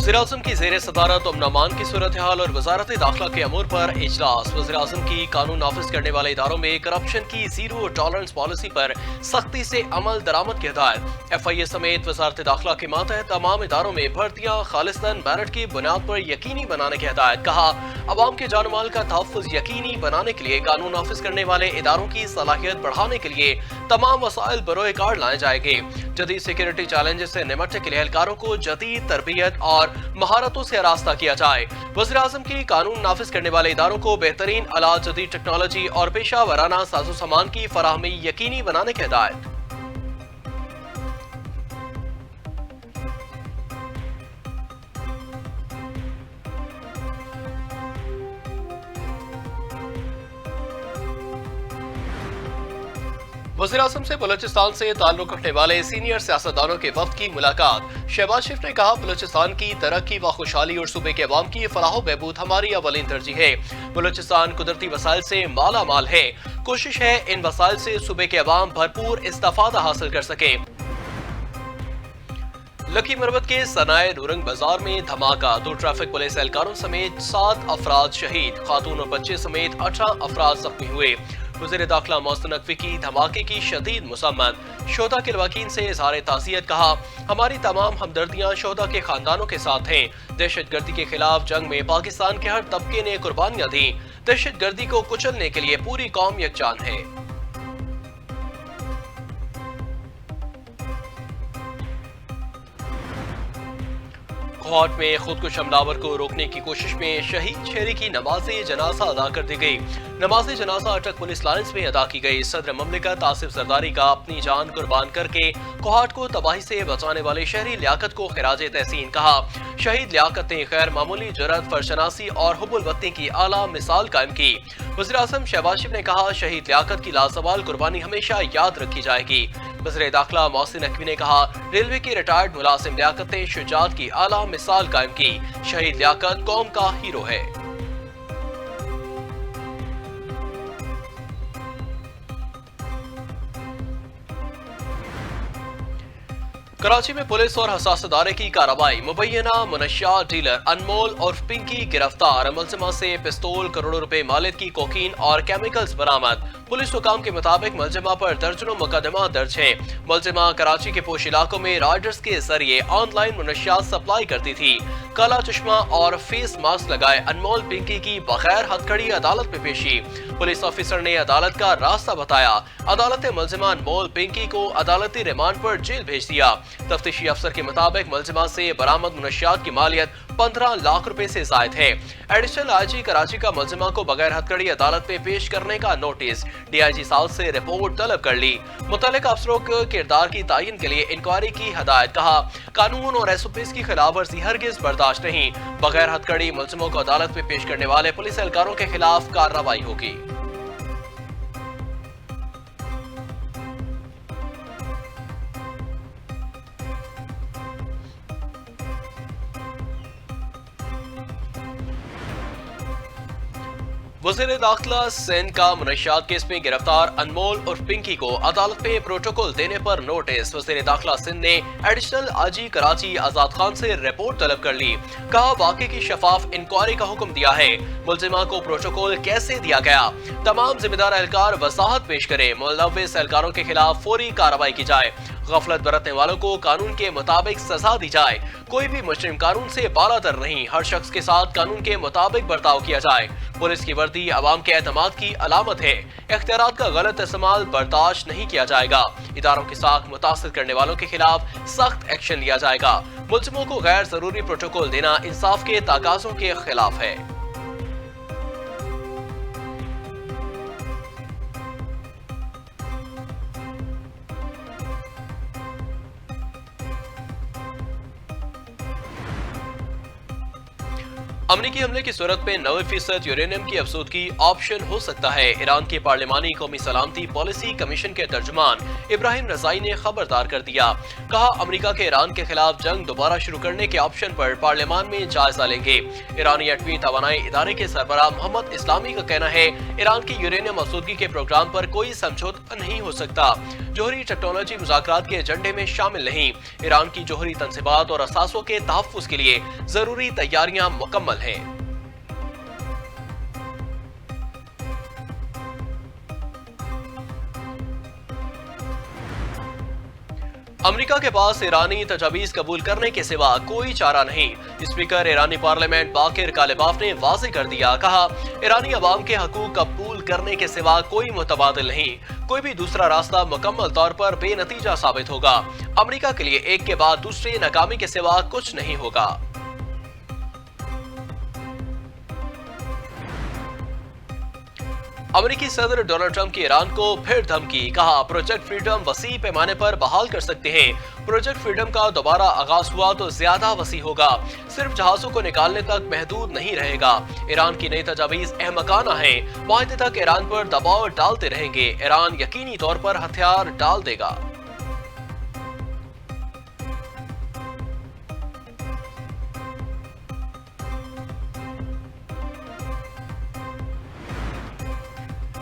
वज़ीर-ए-आज़म की ज़ेर सदारत अमन अमान की सूरत हाल और वज़ारत दाखिला के अमूर पर इजलास। वज़ीर-ए-आज़म की कानून नाफिज करने वाले इदारों में करप्शन की जीरो टॉलरेंस पॉलिसी पर सख्ती से अमल दरामद की हिदायत। FIA समेत वज़ारत दाखिला के मातहत तमाम इदारों में भर्तियाँ खालिस्तान मेरिट की बुनियाद पर यकीनी बनाने की हिदायत। कहा, अवाम के जान माल का तहफ़्फ़ुज़ यकीनी बनाने के लिए कानून नाफिज करने वाले इदारों की सलाहियत बढ़ाने के लिए तमाम वसाइल बरोए कार लाए जाएंगे। जदीद सिक्योरिटी चैलेंजेस से निपटने के लिए एहलकारों को जदीद तरबियत और महारतों से आरास्ता किया जाए। वज़ीर-ए-आज़म की कानून नाफिज करने वाले इदारों को बेहतरीन आलात, जदीद टेक्नोलॉजी और पेशा वराना साजो सामान की फराहमी यकीनी बनाने की हिदायत। वज़ीर-ए-आज़म से बलूचिस्तान से ताल्लुक रखने वाले सीनियर सियासतदानों के वफ्द की मुलाकात। शहबाज शरीफ ने कहा, बलूचिस्तान की तरक्की व खुशहाली और सूबे के अवाम की फलाह बहबूद हमारी अवलीन तरजीह है। बलूचिस्तान कुदरती वसाइल से माला माल है। कोशिश है इन वसाइल से सूबे के अवाम भरपूर इस्तिफादा हासिल कर सके। लकी मरवत के सनाए नूरंग बाजार में धमाका, 2 ट्रैफिक पुलिस एहलकारों समेत 7 अफराद शहीद, खातून और बच्चे समेत 18 अफराद जख्मी हुए। वज़ीर दाखिला मोहसिन नकवी की धमाके की शदीद मुसम्मत। शोहदा के लवाकीन से इज़हार ताज़ियत। कहा, हमारी तमाम हमदर्दियाँ शोहदा के खानदानों के साथ हैं। दहशत गर्दी के खिलाफ जंग में पाकिस्तान के हर तबके ने कुर्बानियाँ दी। दहशत गर्दी को कुचलने के लिए पूरी कौम यकजान है। कोहाट में खुदकुश हमलावर को रोकने की कोशिश में शहीद शेरी की नमाज जनाजा अदा कर दी गई। नमाज जनाजा अटक पुलिस लाइन्स में अदा की गई। सदर ममलिकत आसिफ जरदारी का अपनी जान कुर्बान करके कोहाट को तबाही से बचाने वाले शहरी लियाकत को खिराजे तहसीन। कहा, शहीद लियाकत ने गैर मामूली जुर्रत, फरशनासी और हुब्बुल वतनी की आला मिसाल कायम की। वज़ीर-ए-आज़म शहबाज शरीफ ने कहा, शहीद लियाकत की लासवाल कुर्बानी हमेशा याद रखी जाएगी। वज़ीर दाखिला मोहसिन नकवी ने कहा, रेलवे के रिटायर्ड मुलाजिम लियाकत ने शुजाअत की आला मिसाल कायम की। शहीद लियाकत कौम का हीरो है। कराची में पुलिस और हसास अदारे की कार्रवाई। मुबैना मुनशियात डीलर अनमोल और पिंकी गिरफ्तार। मुलजिमा से पिस्तौल, करोड़ों रुपए मालियत की कोकीन और केमिकल्स बरामद। पुलिस हुकाम के मुताबिक मुलजिमा पर दर्जनों मुकदमा दर्ज है। मुलजिमा कराची के पोश इलाकों में राइडर्स के जरिए ऑनलाइन मुनशियात सप्लाई करती थी। काला चश्मा और फेस मास्क लगाए अनमोल पिंकी की बगैर हथकड़ी अदालत में पेशी। पुलिस ऑफिसर ने अदालत का रास्ता बताया। अदालत ने मुलजिमा अनमोल पिंकी को अदालती रिमांड पर जेल भेज दिया। तफ्तीशी अफसर के मुताबिक मुलजिमा से बरामद मुनशियात की मालियत 15 लाख रुपए से जायद है। एडिशनल IG कराची का मुलजिमा को बगैर हथकड़ी अदालत में पेश करने का नोटिस। DIG साउथ से रिपोर्ट तलब कर ली। मुतल्लिका अफसरों के किरदार की तायीन के लिए इंक्वायरी की हदायत। कहा, कानून और SOPs की खिलाफवर्जी हरगिज बर्दाश्त नहीं। बगैर हथकड़ी मुलजिमों को अदालत में पेश करने वाले पुलिस एहलकारों के खिलाफ कार्रवाई होगी। वज़ीर दाखिला सिंध का मुनशियात केस में गिरफ्तार अनमोल और पिंकी को अदालत में प्रोटोकॉल देने पर नोटिस। वज़ीर दाखिला सिंध ने एडिशनल IG कराची आजाद खान से रिपोर्ट तलब कर ली। कहा, वाक़े की शफाफ इंक्वायरी का हुक्म दिया है। मुलजिमा को प्रोटोकॉल कैसे दिया गया, तमाम जिम्मेदार एहलकार वजाहत पेश करें। मुलव्विस एहलकारों के खिलाफ फौरी कार्रवाई की जाए। गफलत बरतने वालों को कानून के मुताबिक सजा दी जाए। कोई भी मुजरिम कानून से बालातर नहीं। हर शख्स के साथ कानून के मुताबिक बर्ताव किया जाए। पुलिस की वर्दी अवाम के एतमाद की अलामत है। इख्तियारात का गलत इस्तेमाल बर्दाश्त नहीं किया जाएगा। इदारों की साख मुतासिर करने वालों के खिलाफ सख्त एक्शन लिया जाएगा। मुलजिमों को गैर जरूरी प्रोटोकॉल देना इंसाफ के तकाज़ों के खिलाफ है। अमरीकी हमले की सूरत में 90% यूरेनियम की अफसुदगी ऑप्शन हो सकता है। ईरान की पार्लिमानी कौमी सलामती पॉलिसी कमीशन के तर्जुमान इब्राहिम रजाई ने खबरदार कर दिया। कहा, अमरीका के ईरान के खिलाफ जंग दोबारा शुरू करने के ऑप्शन पर पार्लियामान में जायजा लेंगे। ईरानी एटमी तवानाई इदारे के सरबराह मोहम्मद इस्लामी का कहना है, ईरान की यूरेनियम अफसुदगी के प्रोग्राम पर कोई समझौता नहीं हो सकता। जोहरी टेक्नोलॉजी मुज़ाकरात के एजेंडे में शामिल नहीं। ईरान की जोहरी तंसीबात और असासों के तहफ़्फ़ुज़ के लिए जरूरी तैयारियां मुकम्मल हैं। अमेरिका के पास ईरानी तजावीज़ कबूल करने के सिवा कोई चारा नहीं। स्पीकर ईरानी पार्लियामेंट बाकिर कालिबाफ ने वाज़ेह कर दिया। कहा, ईरानी अवाम के हकूक कबूल करने के सिवा कोई मुतबादिल नहीं। कोई भी दूसरा रास्ता मुकम्मल तौर पर बेनतीजा साबित होगा। अमेरिका के लिए एक के बाद दूसरे नाकामी के सिवा कुछ नहीं होगा। अमेरिकी सदर डोनाल्ड ट्रंप की ईरान को फिर धमकी। कहा, प्रोजेक्ट फ्रीडम वसी पैमाने पर बहाल कर सकते हैं। प्रोजेक्ट फ्रीडम का दोबारा आगाज हुआ तो ज्यादा वसी होगा, सिर्फ जहाजों को निकालने तक महदूद नहीं रहेगा। ईरान की नई तजावीज अहमकाना है, माहिदे तक ईरान पर दबाव डालते रहेंगे। ईरान यकीनी तौर पर हथियार डाल देगा।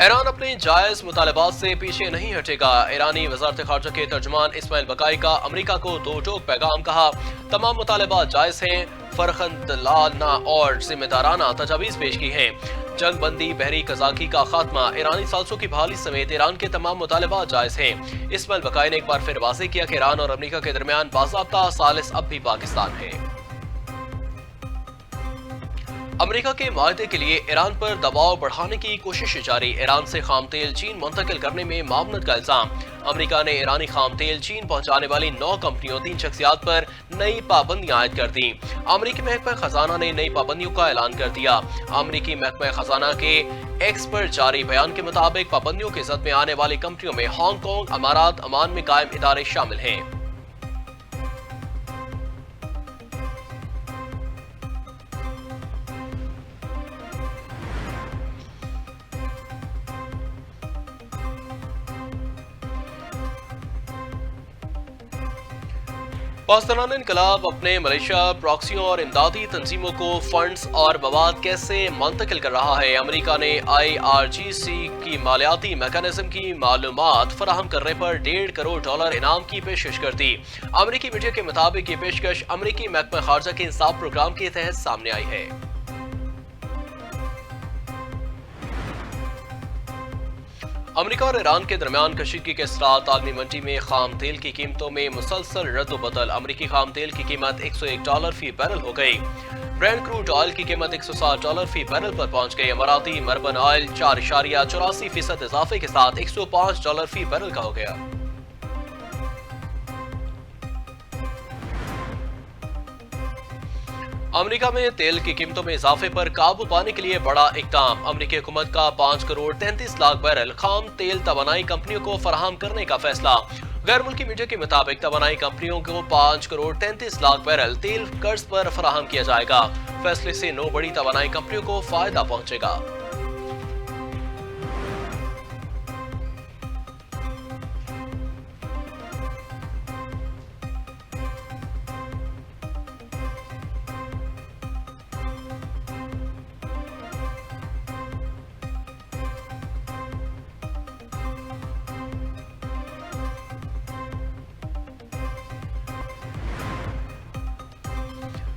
ईरान अपने जायज मुतालबात से पीछे नहीं हटेगा। ईरानी वजारत खारजा के तर्जुमान इस्माइल बकाई का अमेरिका को दो टोक पैगाम। कहा, तमाम मुतालबात जायज हैं, फरखंदलाना और जिम्मेदाराना तजावीज़ पेश की हैं। जंग बंदी, बहरी कजाकी का खात्मा, ईरानी सालसों की बहाली समेत ईरान के तमाम मुतालबात जायज हैं। इस्माइल बकाई ने एक बार फिर वाज़ेह किया कि ईरान और अमेरिका के दरमियान बाज़ाब्ता सालिस अब भी पाकिस्तान है। अमेरिका के माहदे के लिए ईरान पर दबाव बढ़ाने की कोशिश जारी। ईरान से खाम तेल चीन मुंतकिल करने में मामनत का इल्जाम। अमेरिका ने ईरानी खाम तेल चीन पहुंचाने वाली 9 कंपनियों 3 शख्सियात पर नई पाबंदियां आयद कर दी। अमेरिकी महकमा खजाना ने नई पाबंदियों का ऐलान कर दिया। अमेरिकी महकमा खजाना के एक्स पर जारी बयान के मुताबिक पाबंदियों की जद में आने वाली कंपनियों में हांगकांग, अमारात, अमान में कायम इदारे शामिल हैं। पाकिस्तान इनकलाब अपने मलेशिया प्रॉक्सियों और इमदादी तंजीमों को फंड्स और मवाद कैसे मुंतकिल कर रहा है। अमेरिका ने IRGC की मालियाती मैकेनिज्म की मालूमात फराहम करने पर $1.5 करोड़ इनाम की पेशकश कर दी। अमेरिकी मीडिया के मुताबिक ये पेशकश अमेरिकी महकमा खारजा के इंसाफ प्रोग्राम के तहत सामने आई है। अमेरिका और ईरान के दरमियान कशीदगी के असरात। आलमी मंडी में खाम तेल की कीमतों में मुसलसल रद्द-ओ-बदल। अमेरिकी खाम तेल की कीमत $101 फी बैरल हो गई। ब्रेंट क्रूड ऑयल की कीमत $160 फी बैरल पर पहुंच गई। अमाराती मरबन ऑयल 4.84% इजाफे के साथ $105 फी बैरल का हो गया। अमेरिका में तेल की कीमतों में इजाफे पर काबू पाने के लिए बड़ा इक़दाम। अमेरिकी हुकूमत का 5 करोड़ 33 लाख बैरल खाम तेल तवानाई कंपनियों को फराहम करने का फैसला। गैर मुल्की मीडिया के मुताबिक तवानाई कंपनियों को 5 करोड़ 33 लाख बैरल तेल कर्ज पर फराहम किया जाएगा। फैसले से 9 बड़ी तवानाई कंपनियों को फायदा पहुंचेगा।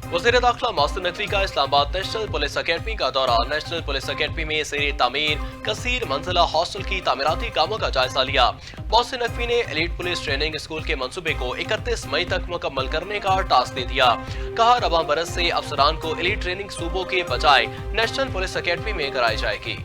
वज़ीर दाखिला मोहसिन नकवी का इस्लामाबाद नेशनल पुलिस अकेडमी का दौरा। नेशनल पुलिस अकेडमी में ज़ेर तामीर कसीर मंजिला हॉस्टल की तामीराती कामों का जायजा लिया। मोहसिन नकवी ने एलीट पुलिस ट्रेनिंग स्कूल के मंसूबे को 31 मई तक मुकम्मल करने का टास्क दे दिया। कहा, रवां बरस से अफसरान को एलीट ट्रेनिंग सूबों के बजाय नेशनल पुलिस अकेडमी में कराई जाएगी।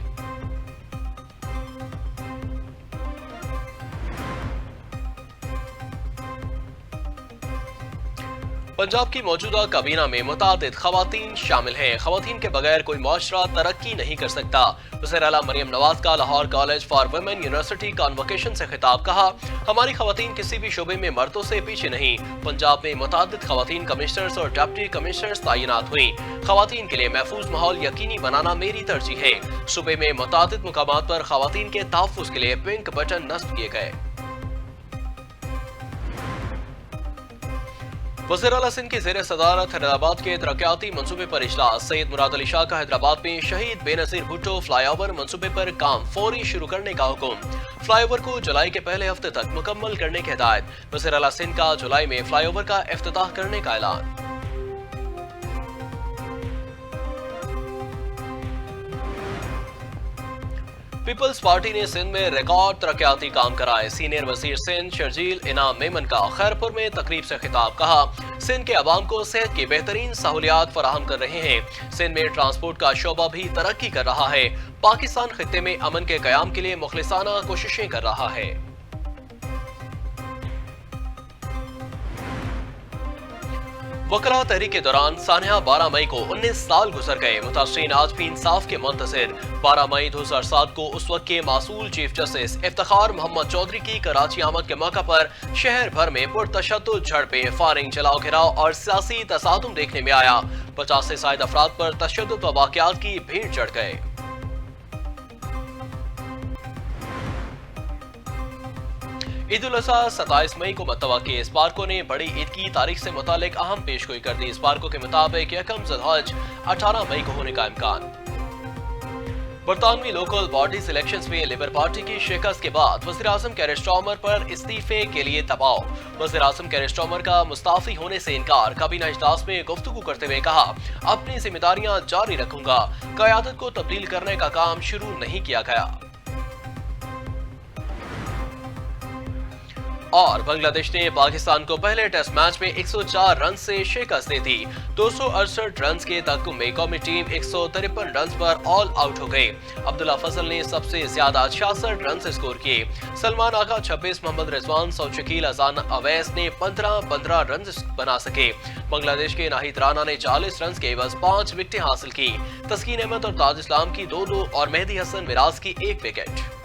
पंजाब की मौजूदा काबीना में मुतादिद खवातीन शामिल हैं। खवातीन के बगैर कोई मुआशरा तरक्की नहीं कर सकता। वज़ीर आला मरियम नवाज का Lahore college for women university convocation से खिताब। कहा, हमारी खवातीन किसी भी शोबे में मर्दों से पीछे नहीं। पंजाब में मुतादिद खवातीन कमिश्नर्स और डिप्टी कमिश्नर्स तैनात हुई। खवातीन के लिए महफूज माहौल यकीनी बनाना मेरी तरजीह है। सूबे में मुतादिद मुकामात पर खवातीन के तहफ़्फ़ुज़ के लिए पिंक बटन नस्ब किए गए। वज़ीर आला सिंध की ज़ेर सदारत हैदराबाद के तरक्याती मंसूबे पर इजलास। सैयद मुराद अली शाह का हैदराबाद में शहीद बेनज़ीर भुट्टो फ्लाईओवर मंसूबे पर काम फौरी शुरू करने का हुक्म। फ्लाईओवर को जुलाई के पहले हफ्ते तक मुकम्मल करने की हिदायत। वज़ीर आला सिंध का जुलाई में फ्लाईओवर का इफ्तिताह करने का ऐलान। पीपल्स पार्टी ने सिंध में रिकॉर्ड तरक्याती काम कराए। सीनियर वजीर सिंध शर्जील इनाम मेमन का खैरपुर में तकरीब से खिताब। कहा, सिंध के अवाम को सेहत की बेहतरीन सहूलियात फराहम कर रहे हैं। सिंध में ट्रांसपोर्ट का शोबा भी तरक्की कर रहा है। पाकिस्तान खित्ते में अमन के कयाम के लिए मुखलिसाना कोशिशें कर रहा है। वकरा तहरीक के दौरान सानिया 12 मई को 19 साल गुजर गए। मुतासरीन आज भी इंसाफ के मुंतज़िर। 12 मई 2007 को उस वक्त के मासूल चीफ जस्टिस इफ्तिखार मोहम्मद चौधरी की कराची आमद के मौका पर शहर भर में पुरतशद्दुद झड़पें, फायरिंग, जलाओ घिराव और सियासी तसादुम देखने में आया। 50 से ज़ायद अफराद पर तशद्दुद व वाक़यात की भीड़ चढ़ गए। ईद उल अज़हा 27 मई को मतवक्की। स्पार्को ने बड़ी ईद की तारीख से मुतालिक अहम पेशगोई कर दी। स्पार्को के मुताबिक यकम ज़ुल्हज 18 मई को होने का इम्कान। बरतानवी लोकल बॉडीज इलेक्शंस में लिबर पार्टी की शिकस्त के बाद वज़ीर आज़म केयर स्टारमर पर इस्तीफे के लिए दबाव। वज़ीर आज़म केयर स्टारमर का मुस्ताफी होने से इनकार। काबीना इजलास में गुफ्तगू करते हुए कहा, अपनी जिम्मेदारियां जारी रखूंगा। क़यादत को तब्दील करने का काम शुरू नहीं किया गया। और बांग्लादेश ने पाकिस्तान को पहले टेस्ट मैच में 104 रन से शिकस्त दे दी। 268 रन के तक में कौमी टीम 153 रन पर ऑल आउट हो गई। अब्दुल्ला फजल ने सबसे ज्यादा 66 रन स्कोर किए। सलमान आगा 26, मोहम्मद रिजवान, सऊद शकील, अजान अवैस ने 15 रन बना सके। बांग्लादेश के नाहिद राना ने 40 रन के एवज 5 विकेटें हासिल की। तस्कीन अहमद और ताज इस्लाम की 2-2 और मेहदी हसन मिराज की 1 विकेट।